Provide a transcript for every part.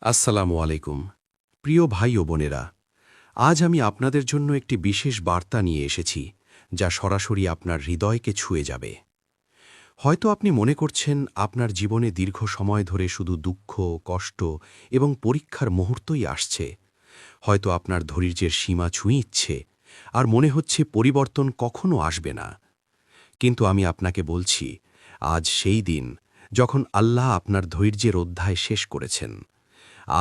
আসসালামু আলাইকুম। প্রিয় ভাই ও বোনেরা, আজ আমি আপনাদের জন্য একটি বিশেষ বার্তা নিয়ে এসেছি, যা সরাসরি আপনার হৃদয়কে ছুঁয়ে যাবে। হয়তো আপনি মনে করছেন আপনার জীবনে দীর্ঘ সময় ধরে শুধু দুঃখ, কষ্ট এবং পরীক্ষার মুহূর্তই আসছে। হয়তো আপনার ধৈর্যের সীমা ছুঁইচ্ছে, আর মনে হচ্ছে পরিবর্তন কখনো আসবে না। কিন্তু আমি আপনাকে বলছি, আজ সেই দিন যখন আল্লাহ আপনার ধৈর্যের অধ্যায় শেষ করেছেন।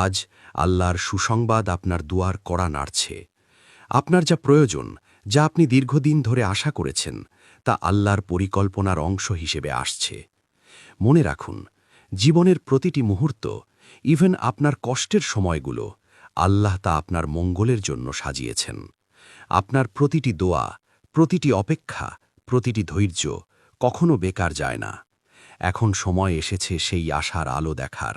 আজ আল্লাহর সুসংবাদ আপনার দুয়ার কড়া নাড়ছে। আপনার যা প্রয়োজন, যা আপনি দীর্ঘদিন ধরে আশা করেছেন, তা আল্লাহর পরিকল্পনার অংশ হিসেবে আসছে। মনে রাখুন, জীবনের প্রতিটি মুহূর্ত, ইভেন আপনার কষ্টের সময়গুলো, আল্লাহ তা আপনার মঙ্গলের জন্য সাজিয়েছেন। আপনার প্রতিটি দোয়া, প্রতিটি অপেক্ষা, প্রতিটি ধৈর্য কখনো বেকার যায় না। এখন সময় এসেছে সেই আশার আলো দেখার,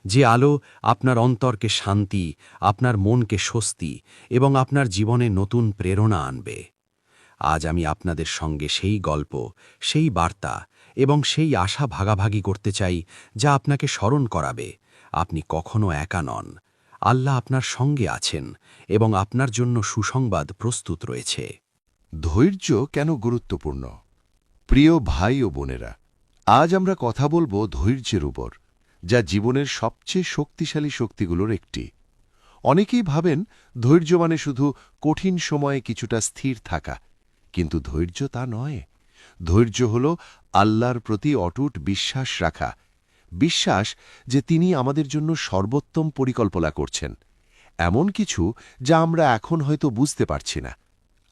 যে আলো আপনার অন্তরকে শান্তি, আপনার মনকে স্বস্তি এবং আপনার জীবনে নতুন প্রেরণা আনবে। আজ আমি আপনাদের সঙ্গে সেই গল্প, সেই বার্তা এবং সেই আশা ভাগাভাগি করতে চাই, যা আপনাকে স্মরণ করাবে আপনি কখনো একা নন। আল্লাহ আপনার সঙ্গে আছেন এবং আপনার জন্য সুসংবাদ প্রস্তুত রয়েছে। ধৈর্য কেন গুরুত্বপূর্ণ? প্রিয় ভাই ও বোনেরা, আজ আমরা কথা বলবো ধৈর্যের উপর, যা জীবনের সবচেয়ে শক্তিশালী শক্তিগুলোর একটি। অনেকেই ভাবেন ধৈর্য মানে শুধু কঠিন সময়ে কিছুটা স্থির থাকা, কিন্তু ধৈর্য তা নয়। ধৈর্য হল আল্লাহর প্রতি অটুট বিশ্বাস রাখা, বিশ্বাস যে তিনি আমাদের জন্য সর্বোত্তম পরিকল্পনা করছেন, এমন কিছু যা আমরা এখন হয়তো বুঝতে পারছি না।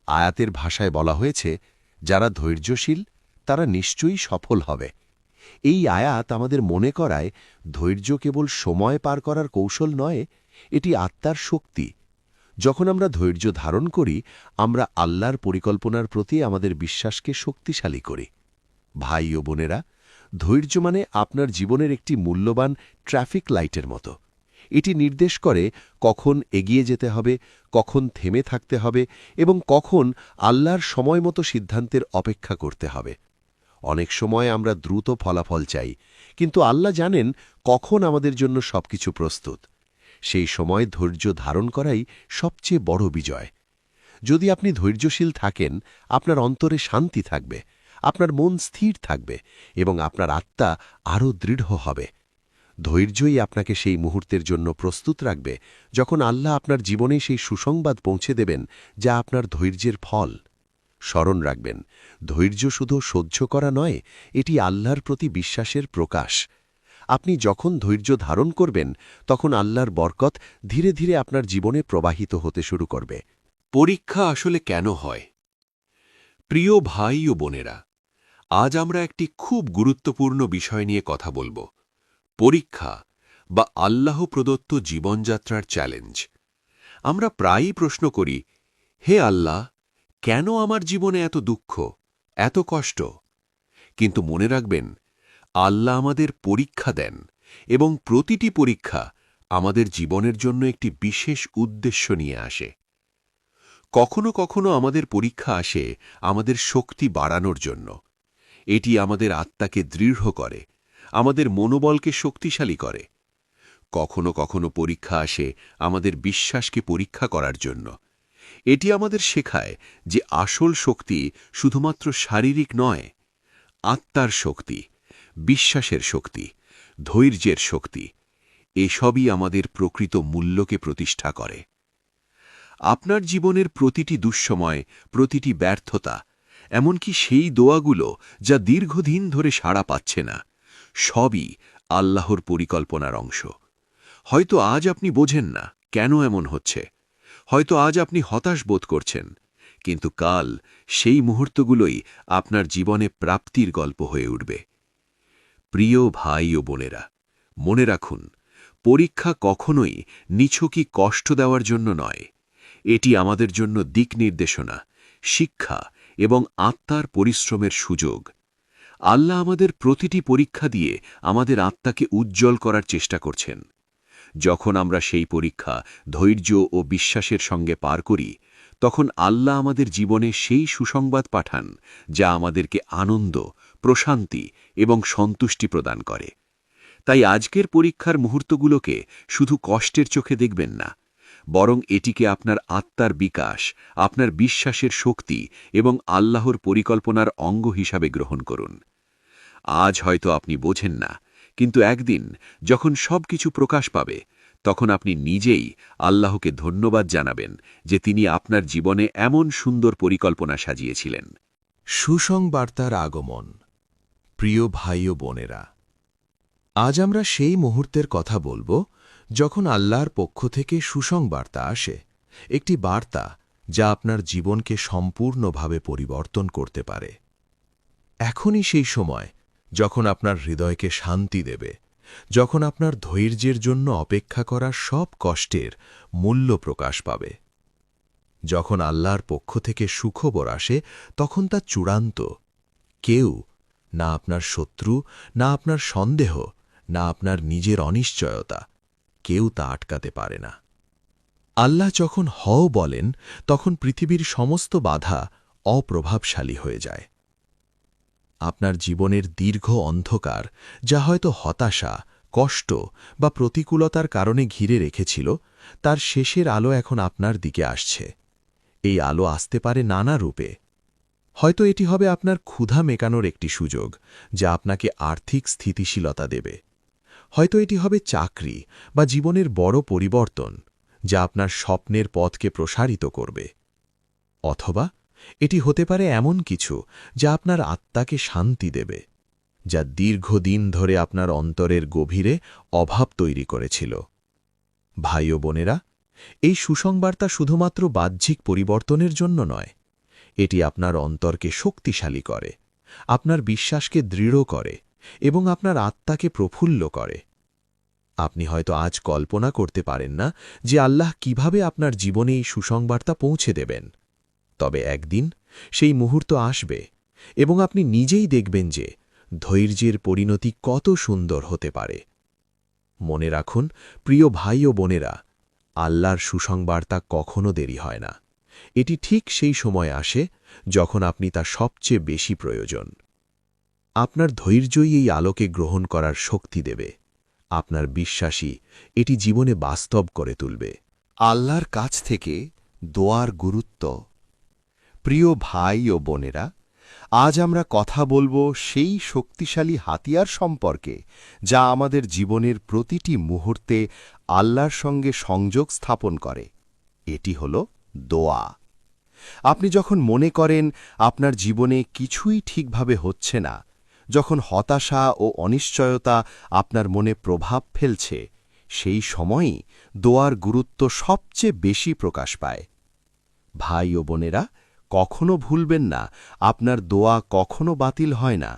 আয়াতের ভাষায় বলা হয়েছে, যারা ধৈর্যশীল তারা নিশ্চয়ই সফল হবে। এই আয়াত আমাদের মনে করায় ধৈর্য কেবল সময় পার করার কৌশল নয়, এটি আত্মার শক্তি। যখন আমরা ধৈর্য ধারণ করি, আমরা আল্লাহর পরিকল্পনার প্রতি আমাদের বিশ্বাসকে শক্তিশালী করি। ভাই ও বোনেরা, ধৈর্য মানে আপনার জীবনের একটি মূল্যবান ট্রাফিক লাইটের মতো। এটি নির্দেশ করে কখন এগিয়ে যেতে হবে, কখন থেমে থাকতে হবে এবং কখন আল্লাহর সময়মতো সিদ্ধান্তের অপেক্ষা করতে হবে। অনেক সময় আমরা দ্রুত ফলাফল চাই, কিন্তু আল্লাহ জানেন কখন আমাদের জন্য সবকিছু প্রস্তুত। সেই সময় ধৈর্য ধারণ করাই সবচেয়ে বড় বিজয়। যদি আপনি ধৈর্যশীল থাকেন, আপনার অন্তরে শান্তি থাকবে, আপনার মন স্থির থাকবে এবং আপনার আত্মা আরও দৃঢ় হবে। ধৈর্যই আপনাকে সেই মুহূর্তের জন্য প্রস্তুত রাখবে, যখন আল্লাহ আপনার জীবনে সেই সুসংবাদ পৌঁছে দেবেন, যা আপনার ধৈর্যের ফল। স্মরণ রাখবেন, ধৈর্য শুধু সহ্য করা নয়, এটি আল্লাহর প্রতি বিশ্বাসের প্রকাশ। আপনি যখন ধৈর্য ধারণ করবেন, তখন আল্লাহর বরকত ধীরে ধীরে আপনার জীবনে প্রবাহিত হতে শুরু করবে। পরীক্ষা আসলে কেন হয়? প্রিয় ভাই ও বোনেরা, আজ আমরা একটি খুব গুরুত্বপূর্ণ বিষয় নিয়ে কথা বলবো, পরীক্ষা বা আল্লাহ প্রদত্ত জীবনযাত্রার চ্যালেঞ্জ। আমরা প্রায়ই প্রশ্ন করি, হে আল্লাহ, কেন আমার জীবনে এত দুঃখ, এত কষ্ট? কিন্তু মনে রাখবেন, আল্লাহ আমাদের পরীক্ষা দেন এবং প্রতিটি পরীক্ষা আমাদের জীবনের জন্য একটি বিশেষ উদ্দেশ্য নিয়ে আসে। কখনো কখনো আমাদের পরীক্ষা আসে আমাদের শক্তি বাড়ানোর জন্য। এটি আমাদের আত্মাকে দৃঢ় করে, আমাদের মনোবলকে শক্তিশালী করে। কখনো কখনো পরীক্ষা আসে আমাদের বিশ্বাসকে পরীক্ষা করার জন্য। এটি আমাদের শেখায় যে আসল শক্তি শুধুমাত্র শারীরিক নয়, আত্মার শক্তি, বিশ্বাসের শক্তি, ধৈর্যের শক্তি, এসবই আমাদের প্রকৃত মূল্যকে প্রতিষ্ঠা করে। আপনার জীবনের প্রতিটি দুঃসময়, প্রতিটি ব্যর্থতা, এমনকি সেই দোয়াগুলো যা দীর্ঘদিন ধরে সাড়া পাচ্ছে না, সবই আল্লাহর পরিকল্পনার অংশ। হয়তো আজ আপনি বোঝেন না কেন এমন হচ্ছে, হয়তো আজ আপনি হতাশ বোধ করছেন, কিন্তু কাল সেই মুহূর্তগুলোই আপনার জীবনে প্রাপ্তির গল্প হয়ে উঠবে। প্রিয় ভাই ও বোনেরা, মনে রাখুন, পরীক্ষা কখনোই নিছকই কষ্ট দেওয়ার জন্য নয়। এটি আমাদের জন্য দিক নির্দেশনা, শিক্ষা এবং আত্মার পরিশ্রমের সুযোগ। আল্লাহ আমাদের প্রতিটি পরীক্ষা দিয়ে আমাদের আত্মাকে উজ্জ্বল করার চেষ্টা করছেন। যখন আমরা সেই পরীক্ষা ধৈর্য ও বিশ্বাসের সঙ্গে পার করি, তখন আল্লাহ আমাদের জীবনে সেই সুসংবাদ পাঠান, যা আমাদেরকে আনন্দ, প্রশান্তি এবং সন্তুষ্টি প্রদান করে। তাই আজকের পরীক্ষার মুহূর্তগুলোকে শুধু কষ্টের চোখে দেখবেন না, বরং এটিকে আপনার আত্মার বিকাশ, আপনার বিশ্বাসের শক্তি এবং আল্লাহর পরিকল্পনার অঙ্গ হিসাবে গ্রহণ করুন। আজ হয়তো আপনি বোঝেন না, কিন্তু একদিন যখন সবকিছু প্রকাশ পাবে, তখন আপনি নিজেই আল্লাহকে ধন্যবাদ জানাবেন যে তিনি আপনার জীবনে এমন সুন্দর পরিকল্পনা সাজিয়েছিলেন। সুসংবার্তার আগমন। প্রিয় ভাই ও বোনেরা, আজ আমরা সেই মুহূর্তের কথা বলবো যখন আল্লাহর পক্ষ থেকে সুসংবার্তা আসে, একটি বার্তা যা আপনার জীবনকে সম্পূর্ণভাবে পরিবর্তন করতে পারে। এখনই সেই সময় যখন আপনার হৃদয়কে শান্তি দেবে, যখন আপনার ধৈর্যের জন্য অপেক্ষা করার সব কষ্টের মূল্য প্রকাশ পাবে। যখন আল্লাহর পক্ষ থেকে সুখবর আসে, তখন তা চূড়ান্ত। কেউ, না আপনার শত্রু, না আপনার সন্দেহ, না আপনার নিজের অনিশ্চয়তা, কেউ তা আটকাতে পারে না। আল্লাহ যখন হও বলেন, তখন পৃথিবীর সমস্ত বাধা অপ্রভাবশালী হয়ে যায়। আপনার জীবনের দীর্ঘ অন্ধকার, যা হয়তো হতাশা, কষ্ট বা প্রতিকূলতার কারণে ঘিরে রেখেছিল, তার শেষের আলো এখন আপনার দিকে আসছে। এই আলো আসতে পারে নানা রূপে। হয়তো এটি হবে আপনার ক্ষুধা মেটানোর একটি সুযোগ, যা আপনাকে আর্থিক স্থিতিশীলতা দেবে। হয়তো এটি হবে চাকরি বা জীবনের বড় পরিবর্তন, যা আপনার স্বপ্নের পথকে প্রসারিত করবে। অথবা এটি হতে পারে এমন কিছু যা আপনার আত্মাকে শান্তি দেবে, যা দীর্ঘদিন ধরে আপনার অন্তরের গভীরে অভাব তৈরি করেছিল। ভাই ও বোনেরা, এই সুসংবার্তা শুধুমাত্র বাহ্যিক পরিবর্তনের জন্য নয়, এটি আপনার অন্তরকে শক্তিশালী করে, আপনার বিশ্বাসকে দৃঢ় করে এবং আপনার আত্মাকে প্রফুল্ল করে। আপনি হয়তো আজ কল্পনা করতে পারেন না যে আল্লাহ কিভাবে আপনার জীবনে এই সুসংবার্তা পৌঁছে দেবেন। তবে একদিন সেই মুহূর্ত আসবে এবং আপনি নিজেই দেখবেন যে ধৈর্যের পরিণতি কত সুন্দর হতে পারে। মনে রাখুন, প্রিয় ভাই ও বোনেরা, আল্লাহর সুসংবার্তা কখনো দেরি হয় না। এটি ঠিক সেই সময় আসে যখন আপনি তা সবচেয়ে বেশি প্রয়োজন। আপনার ধৈর্যই এই আলোকে গ্রহণ করার শক্তি দেবে। আপনার বিশ্বাসী এটি জীবনে বাস্তব করে তুলবে। আল্লাহর কাছ থেকে দোয়ার গুরুত্ব। প্রিয় ভাই ও বোনেরা, আজ আমরা কথা বলবো সেই শক্তিশালী হাতিয়ার সম্পর্কে, যা আমাদের জীবনের প্রতিটি মুহূর্তে আল্লাহর সঙ্গে সংযোগ স্থাপন করে। এটি হল দোয়া। আপনি যখন মনে করেন আপনার জীবনে কিছুই ঠিকভাবে হচ্ছে না, যখন হতাশা ও অনিশ্চয়তা আপনার মনে প্রভাব ফেলছে, সেই সময়ই দোয়ার গুরুত্ব সবচেয়ে বেশি প্রকাশ পায়। ভাই ও বোনেরা, কখনো ভুলবেন না, আপনার দোয়া কখনো বাতিল হয় না।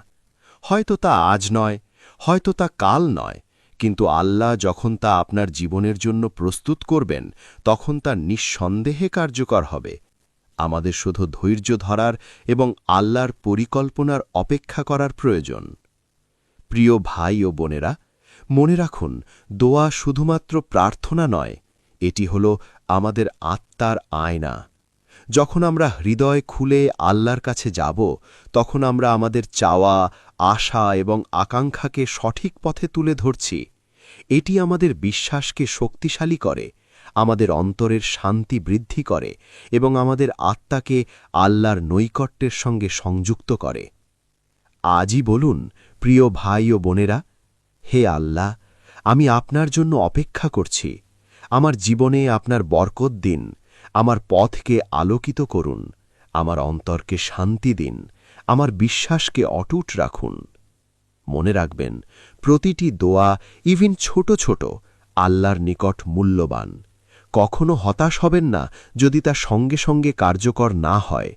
হয়তো তা আজ নয়, হয়তো তা কাল নয়, কিন্তু আল্লাহ যখন তা আপনার জীবনের জন্য প্রস্তুত করবেন, তখন তা নিঃসন্দেহে কার্যকর হবে। আমাদের শুধু ধৈর্য ধরার এবং আল্লাহর পরিকল্পনার অপেক্ষা করার প্রয়োজন। প্রিয় ভাই ও বোনেরা, মনে রাখুন, দোয়া শুধুমাত্র প্রার্থনা নয়, এটি হল আমাদের আত্মার আয়না। যখন আমরা হৃদয় খুলে আল্লাহর কাছে যাব, তখন আমরা আমাদের চাওয়া, আশা এবং আকাঙ্ক্ষাকে সঠিক পথে তুলে ধরছি। এটি আমাদের বিশ্বাসকে শক্তিশালী করে, আমাদের অন্তরের শান্তি বৃদ্ধি করে এবং আমাদের আত্মাকে আল্লাহর নৈকট্যের সঙ্গে সংযুক্ত করে। আজই বলুন, প্রিয় ভাই ও বোনেরা, হে আল্লাহ, আমি আপনার জন্য অপেক্ষা করছি। আমার জীবনে আপনার বরকত দিন, আমার পথকে আলোকিত করুন, আমার অন্তরকে শান্তি দিন, আমার বিশ্বাসকে অটুট রাখুন। মনে রাখবেন, প্রতিটি দোয়া, ইভিন ছোট ছোট, আল্লাহর নিকট মূল্যবান। কখনো হতাশ হবেন না যদি তা সঙ্গে সঙ্গে কার্যকর না হয়।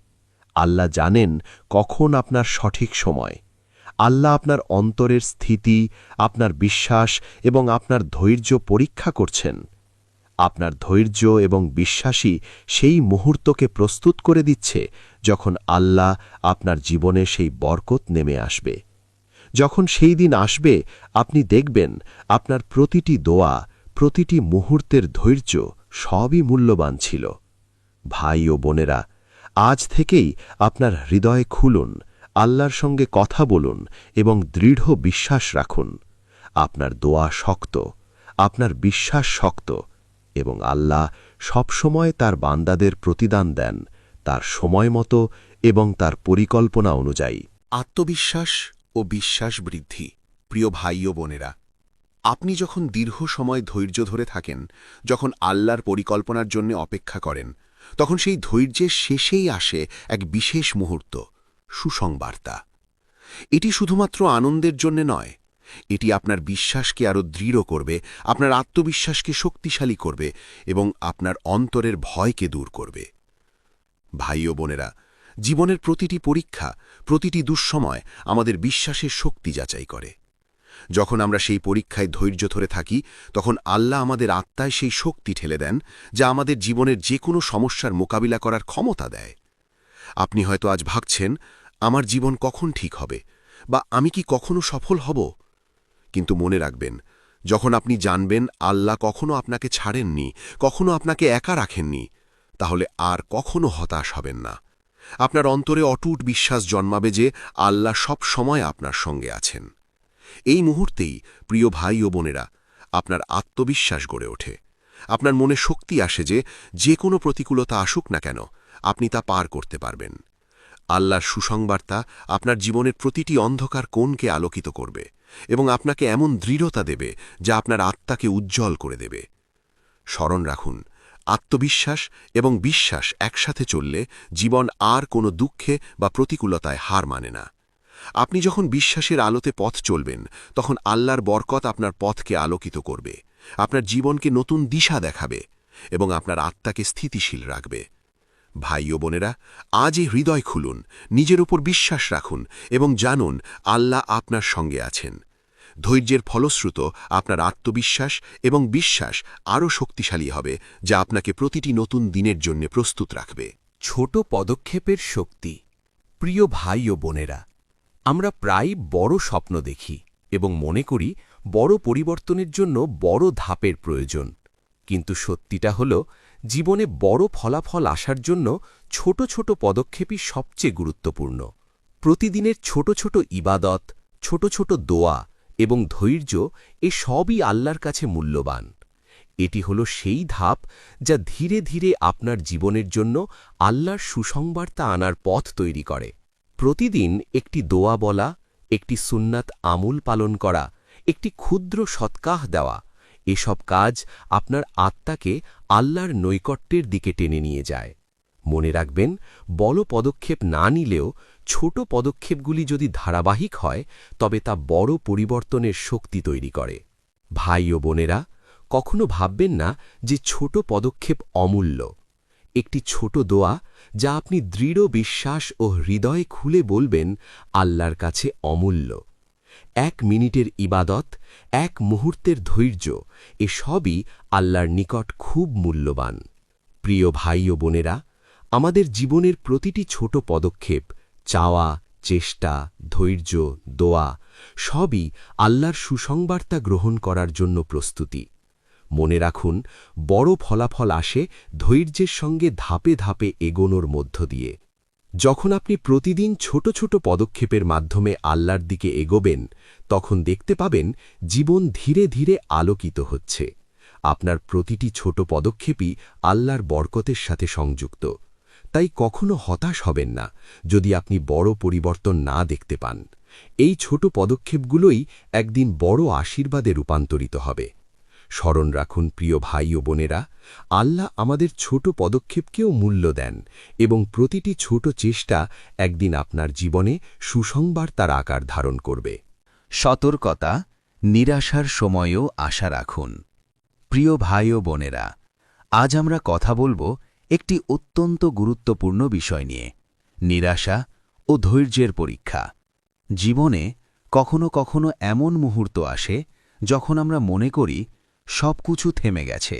আল্লাহ জানেন কখন আপনার সঠিক সময়। আল্লাহ আপনার অন্তরের স্থিতি, আপনার বিশ্বাস এবং আপনার ধৈর্য পরীক্ষা করছেন। আপনার ধৈর্য এবং বিশ্বাসই সেই মুহূর্তকে প্রস্তুত করে দিচ্ছে যখন আল্লাহ আপনার জীবনে সেই বরকত নেমে আসবে। যখন সেই দিন আসবে, আপনি দেখবেন আপনার প্রতিটি দোয়া, প্রতিটি মুহূর্তের ধৈর্য সবই মূল্যবান ছিল। ভাই ও বোনেরা, আজ থেকেই আপনার হৃদয় খুলুন, আল্লাহর সঙ্গে কথা বলুন এবং দৃঢ় বিশ্বাস রাখুন। আপনার দোয়া শক্ত, আপনার বিশ্বাস শক্ত, এবং আল্লাহ সবসময় তার বান্দাদের প্রতিদান দেন তার সময় মতো এবং তার পরিকল্পনা অনুযায়ী। আত্মবিশ্বাস ও বিশ্বাস বৃদ্ধি। প্রিয় ভাই ও বোনেরা, আপনি যখন দীর্ঘ সময় ধৈর্য ধরে থাকেন, যখন আল্লাহর পরিকল্পনার জন্য অপেক্ষা করেন, তখন সেই ধৈর্যের শেষেই আসে এক বিশেষ মুহূর্ত, সুসংবার্তা। এটি শুধুমাত্র আনন্দের জন্য নয়, এটি আপনার বিশ্বাসকে আরও দৃঢ় করবে, আপনার আত্মবিশ্বাসকে শক্তিশালী করবে এবং আপনার অন্তরের ভয়কে দূর করবে। ভাই ও বোনেরা, জীবনের প্রতিটি পরীক্ষা, প্রতিটি দুঃসময় আমাদের বিশ্বাসের শক্তি যাচাই করে। যখন আমরা সেই পরীক্ষায় ধৈর্য ধরে থাকি, তখন আল্লাহ আমাদের আত্মায় সেই শক্তি ঠেলে দেন যা আমাদের জীবনের যে কোনো সমস্যার মোকাবিলা করার ক্ষমতা দেয়। আপনি হয়তো আজ ভাবছেন, আমার জীবন কখন ঠিক হবে, বা আমি কি কখনো সফল হব? কিন্তু মনে রাখবেন, যখন আপনি জানবেন আল্লাহ কখনো আপনাকে ছাড়েননি, কখনো আপনাকে একা রাখেননি, তাহলে আর কখনো হতাশ হবেন না। আপনার অন্তরে অটুট বিশ্বাস জন্মাবে যে আল্লাহ সব সময় আপনার সঙ্গে আছেন। এই মুহূর্তেই, প্রিয় ভাই ও বোনেরা, আপনার আত্মবিশ্বাস গড়ে ওঠে। আপনার মনে শক্তি আসে যে কোনো প্রতিকূলতা আসুক না কেন, আপনি তা পার করতে পারবেন। আল্লাহর সুসংবার্তা আপনার জীবনের প্রতিটি অন্ধকার কোণকে আলোকিত করবে এবং আপনাকে এমন দৃঢ়তা দেবে যা আপনার আত্মাকে উজ্জ্বল করে দেবে। স্মরণ রাখুন, আত্মবিশ্বাস এবং বিশ্বাস একসাথে চললে জীবন আর কোনো দুঃখে বা প্রতিকূলতায় হার মানে না। আপনি যখন বিশ্বাসের আলোতে পথ চলবেন, তখন আল্লাহর বরকত আপনার পথকে আলোকিত করবে, আপনার জীবনকে নতুন দিশা দেখাবে এবং আপনার আত্মাকে স্থিতিশীল রাখবে। ভাই ও বোনেরা, আজই হৃদয় খুলুন, নিজের উপর বিশ্বাস রাখুন এবং জানুন আল্লাহ আপনার সঙ্গে আছেন। ধৈর্যের ফলশ্রুত আপনার আত্মবিশ্বাস এবং বিশ্বাস আরও শক্তিশালী হবে, যা আপনাকে প্রতিটি নতুন দিনের জন্য প্রস্তুত রাখবে। ছোট পদক্ষেপের শক্তি। প্রিয় ভাই ও বোনেরা, আমরা প্রায় বড় স্বপ্ন দেখি এবং মনে করি বড় পরিবর্তনের জন্য বড় ধাপের প্রয়োজন। কিন্তু সত্যিটা হল, জীবনে বড় ফলাফল আসার জন্য ছোট ছোট পদক্ষেপই সবচেয়ে গুরুত্বপূর্ণ। প্রতিদিনের ছোট ছোট ইবাদত, ছোট ছোট দোয়া এবং ধৈর্য, এ সবই আল্লাহর কাছে মূল্যবান। এটি হল সেই ধাপ যা ধীরে ধীরে আপনার জীবনের জন্য আল্লাহর সুসংবার্তা আনার পথ তৈরি করে। প্রতিদিন একটি দোয়া বলা, একটি সুন্নাত আমল পালন করা, একটি ক্ষুদ্র সৎকাহ দেওয়া, এসব কাজ আপনার আত্মাকে আল্লাহর নৈকট্যের দিকে টেনে নিয়ে যায়। মনে রাখবেন, বড় পদক্ষেপ না নিলেও ছোট পদক্ষেপগুলি যদি ধারাবাহিক হয়, তবে তা বড় পরিবর্তনের শক্তি তৈরি করে। ভাই ও বোনেরা, কখনো ভাববেন না যে ছোট পদক্ষেপ অমূল্য। একটি ছোট দোয়া যা আপনি দৃঢ় বিশ্বাস ও হৃদয়ে খুলে বলবেন, আল্লাহর কাছে অমূল্য। 1 মিনিটের ইবাদত, 1 মুহূর্তের ধৈর্য, এসবই আল্লাহর নিকট খুব মূল্যবান। প্রিয় ভাই ও বোনেরা, আমাদের জীবনের প্রতিটি ছোট পদক্ষেপ, চাওয়া, চেষ্টা, ধৈর্য, দোয়া, সবই আল্লাহর সুসংবার্তা গ্রহণ করার জন্য প্রস্তুতি। মনে রাখুন, বড় ফলাফল আসে ধৈর্যের সঙ্গে ধাপে ধাপে এগোনোর মধ্য দিয়ে। যখন আপনি প্রতিদিন ছোট ছোট পদক্ষেপের মাধ্যমে আল্লাহর দিকে এগোবেন, তখন দেখতে পাবেন জীবন ধীরে ধীরে আলোকিত হচ্ছে। আপনার প্রতিটি ছোট পদক্ষেপই আল্লাহর বরকতের সাথে সংযুক্ত। তাই কখনো হতাশ হবেন না যদি আপনি বড় পরিবর্তন না দেখতে পান। এই ছোট পদক্ষেপগুলোই একদিন বড় আশীর্বাদে রূপান্তরিত হবে। স্মরণ রাখুন, প্রিয় ভাই ও বোনেরা, আল্লাহ আমাদের ছোট পদক্ষেপকেও মূল্য দেন এবং প্রতিটি ছোট চেষ্টা একদিন আপনার জীবনে সুসংবার্তার আকার ধারণ করবে। সতর্কতা, নিরাশার সময়ও আশা রাখুন। প্রিয় ভাই ও বোনেরা, আজ আমরা কথা বলবো একটি অত্যন্ত গুরুত্বপূর্ণ বিষয় নিয়ে, নিরাশা ও ধৈর্যের পরীক্ষা। জীবনে কখনো কখনো এমন মুহূর্ত আসে যখন আমরা মনে করি সবকিছু থেমে গেছে,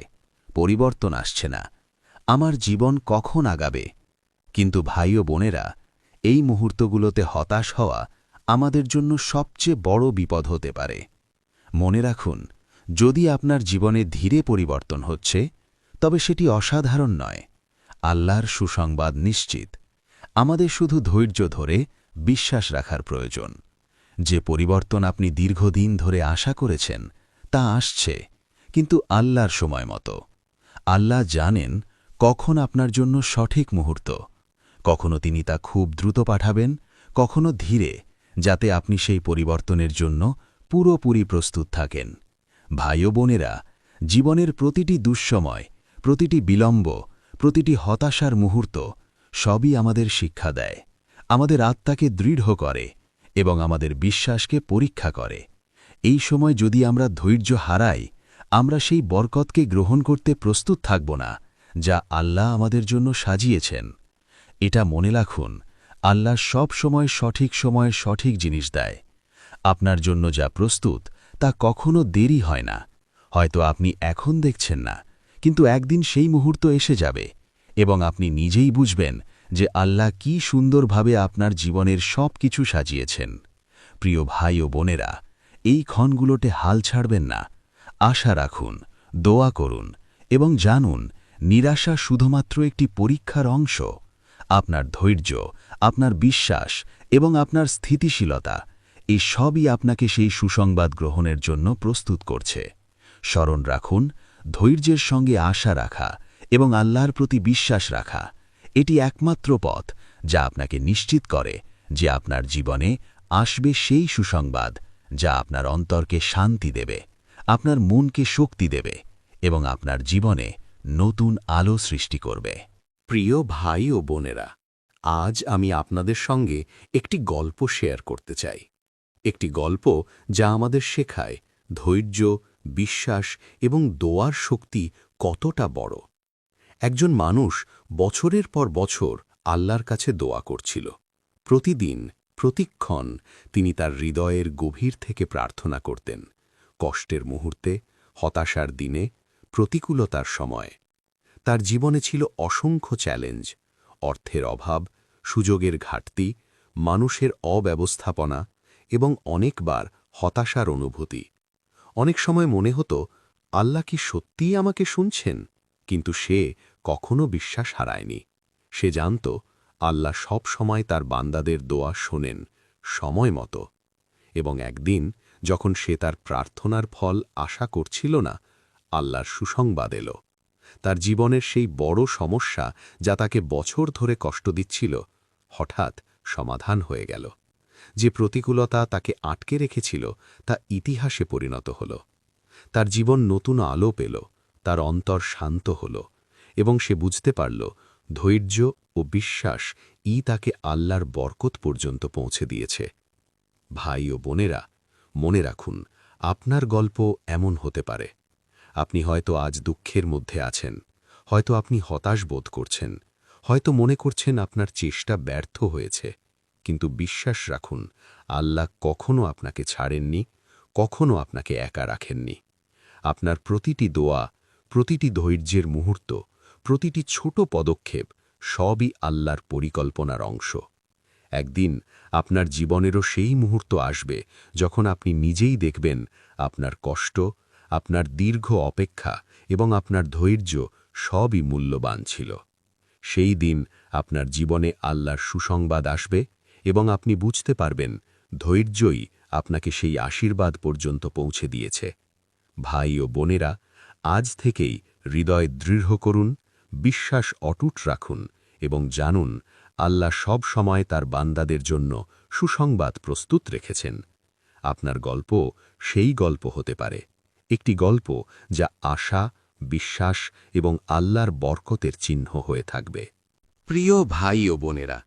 পরিবর্তন আসছে না, আমার জীবন কখন আগাবে। কিন্তু ভাই ও বোনেরা, এই মুহূর্তগুলোতে হতাশ হওয়া আমাদের জন্য সবচেয়ে বড় বিপদ হতে পারে। মনে রাখুন, যদি আপনার জীবনে ধীরে পরিবর্তন হচ্ছে, তবে সেটি অসাধারণ নয়, আল্লাহর সুসংবাদ নিশ্চিত। আমাদের শুধু ধৈর্য ধরে বিশ্বাস রাখার প্রয়োজন। যে পরিবর্তন আপনি দীর্ঘদিন ধরে আশা করেছেন তা আসছে, কিন্তু আল্লাহর সময় মতো। আল্লাহ জানেন কখন আপনার জন্য সঠিক মুহূর্ত। কখনো তিনি তা খুব দ্রুত পাঠাবেন, কখনো ধীরে, যাতে আপনি সেই পরিবর্তনের জন্য পুরোপুরি প্রস্তুত থাকেন। ভাই ও বোনেরা, জীবনের প্রতিটি দুঃসময়, প্রতিটি বিলম্ব, প্রতিটি হতাশার মুহূর্ত সবই আমাদের শিক্ষা দেয়, আমাদের আত্মাকে দৃঢ় করে এবং আমাদের বিশ্বাসকে পরীক্ষা করে। এই সময় যদি আমরা ধৈর্য হারাই, আমরা সেই বরকতকে গ্রহণ করতে প্রস্তুত থাকব না যা আল্লাহ আমাদের জন্য সাজিয়েছেন। এটা মনে রাখুন, আল্লাহ সব সময় সঠিক সময়ে সঠিক জিনিস দেয়। আপনার জন্য যা প্রস্তুত তা কখনো দেরি হয় না। হয়তো আপনি এখন দেখছেন না, কিন্তু একদিন সেই মুহূর্ত এসে যাবে এবং আপনি নিজেই বুঝবেন যে আল্লাহ কি সুন্দরভাবে আপনার জীবনের সব কিছু সাজিয়েছেন। প্রিয় ভাই ও বোনেরা, এই ক্ষণগুলোতে হাল ছাড়বেন না। আশা রাখুন, দোয়া করুন এবং জানুন, নিরাশা শুধুমাত্র একটি পরীক্ষার অংশ। আপনার ধৈর্য, আপনার বিশ্বাস এবং আপনার স্থিতিশীলতা, এই সবই আপনাকে সেই সুসংবাদ গ্রহণের জন্য প্রস্তুত করছে। স্মরণ রাখুন, ধৈর্যের সঙ্গে আশা রাখা এবং আল্লাহর প্রতি বিশ্বাস রাখা এটি একমাত্র পথ যা আপনাকে নিশ্চিত করে যে আপনার জীবনে আসবে সেই সুসংবাদ যা আপনার অন্তরকে শান্তি দেবে, আপনার মনকে শক্তি দেবে এবং আপনার জীবনে নতুন আলো সৃষ্টি করবে। প্রিয় ভাই ও বোনেরা, আজ আমি আপনাদের সঙ্গে একটি গল্প শেয়ার করতে চাই। একটি গল্প যা আমাদের শেখায় ধৈর্য, বিশ্বাস এবং দোয়ার শক্তি কতটা বড়। একজন মানুষ বছরের পর বছর আল্লাহর কাছে দোয়া করছিল। প্রতিদিন, প্রতিক্ষণ তিনি তার হৃদয়ের গভীর থেকে প্রার্থনা করতেন। কষ্টের মুহূর্তে, হতাশার দিনে, প্রতিকূলতার সময়। তার জীবনে ছিল অসংখ্য চ্যালেঞ্জ, অর্থের অভাব, সুযোগের ঘাটতি, মানুষের অব্যবস্থাপনা এবং অনেকবার হতাশার অনুভূতি। অনেক সময় মনে হতো, আল্লাহ কি সত্যিই আমাকে শুনছেন? কিন্তু সে কখনো বিশ্বাস হারায়নি। সে জানত, আল্লাহ সব সময় তার বান্দাদের দোয়া শোনেন, সময় মতো। এবং একদিন যখন সে তার প্রার্থনার ফল আশা করছিল না, আল্লাহর সুসংবাদ এলো। তার জীবনের সেই বড় সমস্যা যা তাকে বছর ধরে কষ্ট দিচ্ছিল, হঠাৎ সমাধান হয়ে গেল। যে প্রতিকূলতা তাকে আটকে রেখেছিল তা ইতিহাসে পরিণত হল। তার জীবন নতুন আলো পেল, তার অন্তর শান্ত হল এবং সে বুঝতে পারল ধৈর্য ও বিশ্বাস তাকে আল্লাহর বরকত পর্যন্ত পৌঁছে দিয়েছে। ভাই ও বোনেরা, মনে রাখুন, আপনার গল্প এমন হতে পারে। আপনি হয়তো আজ দুঃখের মধ্যে আছেন, হয়তো আপনি হতাশ বোধ করছেন, হয়তো মনে করছেন আপনার চেষ্টা ব্যর্থ হয়েছে। কিন্তু বিশ্বাস রাখুন, আল্লাহ কখনো আপনাকে ছাড়েননি, কখনো আপনাকে একা রাখেননি। আপনার প্রতিটি দোয়া, প্রতিটি ধৈর্যের মুহূর্ত, প্রতিটি ছোট পদক্ষেপ সবই আল্লাহর পরিকল্পনার অংশ। একদিন আপনার জীবনেরও সেই মুহূর্ত আসবে যখন আপনি নিজেই দেখবেন আপনার কষ্ট, আপনার দীর্ঘ অপেক্ষা এবং আপনার ধৈর্য সবই মূল্যবান ছিল। সেই দিন আপনার জীবনে আল্লাহর সুসংবাদ আসবে এবং আপনি বুঝতে পারবেন ধৈর্যই আপনাকে সেই আশীর্বাদ পর্যন্ত পৌঁছে দিয়েছে। ভাই ও বোনেরা, আজ থেকেই হৃদয় দৃঢ় করুন, বিশ্বাস অটুট রাখুন এবং জানুন, আল্লাহ সব সময় তার বান্দাদের জন্য সুসংবাদ প্রস্তুত রেখেছেন। আপনার গল্প সেই গল্প হতে পারে, একটি গল্প যা আশা, বিশ্বাস এবং আল্লাহর বরকতের চিহ্ন হয়ে থাকবে। প্রিয় ভাই ও বোনেরা,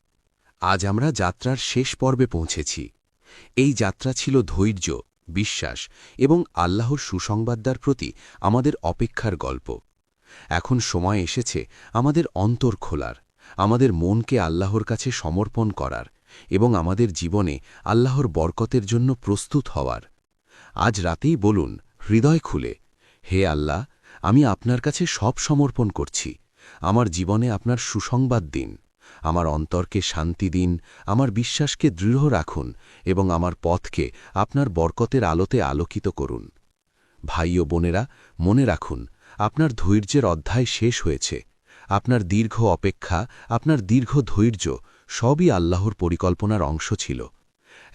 আজ আমরা যাত্রার শেষ পর্বে পৌঁছেছি। এই যাত্রা ছিল ধৈর্য, বিশ্বাস এবং আল্লাহর সুসংবাদদার প্রতি আমাদের অপেক্ষার গল্প। এখন সময় এসেছে আমাদের অন্তর খোলার, আমাদের মনকে আল্লাহর কাছে সমর্পণ করার এবং আমাদের জীবনে আল্লাহর বরকতের জন্য প্রস্তুত হওয়ার। আজ রাতেই বলুন হৃদয় খুলে, হে আল্লাহ, আমি আপনার কাছে সব সমর্পণ করছি। আমার জীবনে আপনার সুসংবাদ দিন, আমার অন্তরকে শান্তি দিন, আমার বিশ্বাসকে দৃঢ় রাখুন এবং আমার পথকে আপনার বরকতের আলোতে আলোকিত করুন। ভাই ও বোনেরা, মনে রাখুন, আপনার ধৈর্যের অধ্যায় শেষ হয়েছে। আপনার দীর্ঘ অপেক্ষা, আপনার দীর্ঘ ধৈর্য সবই আল্লাহর পরিকল্পনার অংশ ছিল।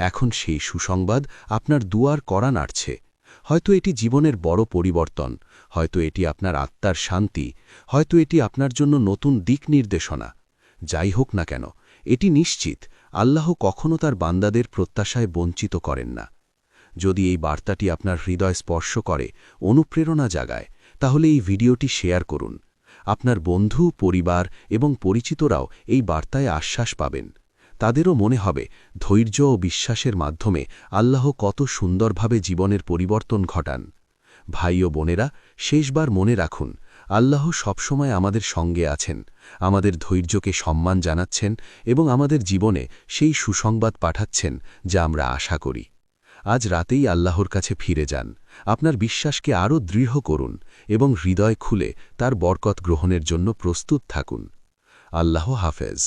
এখন সেই সুসংবাদ আপনার দুয়ার কড়া নাড়ছে। হয়তো এটি জীবনের বড় পরিবর্তন, হয়তো এটি আপনার আত্মার শান্তি, হয়তো এটি আপনার জন্য নতুন দিক নির্দেশনা। যাই হোক না কেন, এটি নিশ্চিত আল্লাহ কখনও তার বান্দাদের প্রত্যাশায় বঞ্চিত করেন না। যদি এই বার্তাটি আপনার হৃদয় স্পর্শ করে, অনুপ্রেরণা জাগায়, তাহলে এই ভিডিওটি শেয়ার করুন। আপনার বন্ধু, পরিবার এবং পরিচিতরাও এই বার্তায় আশ্বাস পাবেন। তাদেরও মনে হবে ধৈর্য ও বিশ্বাসের মাধ্যমে আল্লাহ কত সুন্দরভাবে জীবনের পরিবর্তন ঘটান। ভাই ও বোনেরা, শেষবার মনে রাখুন, আল্লাহ সবসময় আমাদের সঙ্গে আছেন, আমাদের ধৈর্যকে সম্মান জানাচ্ছেন এবং আমাদের জীবনে সেই সুসংবাদ পাঠাচ্ছেন যা আমরা আশা করি। আজ রাতেই আল্লাহর কাছে ফিরে যান, আপনার বিশ্বাসকে আরও দৃঢ় করুন এবং হৃদয় খুলে তার বরকত গ্রহণের জন্য প্রস্তুত থাকুন। আল্লাহ হাফেজ।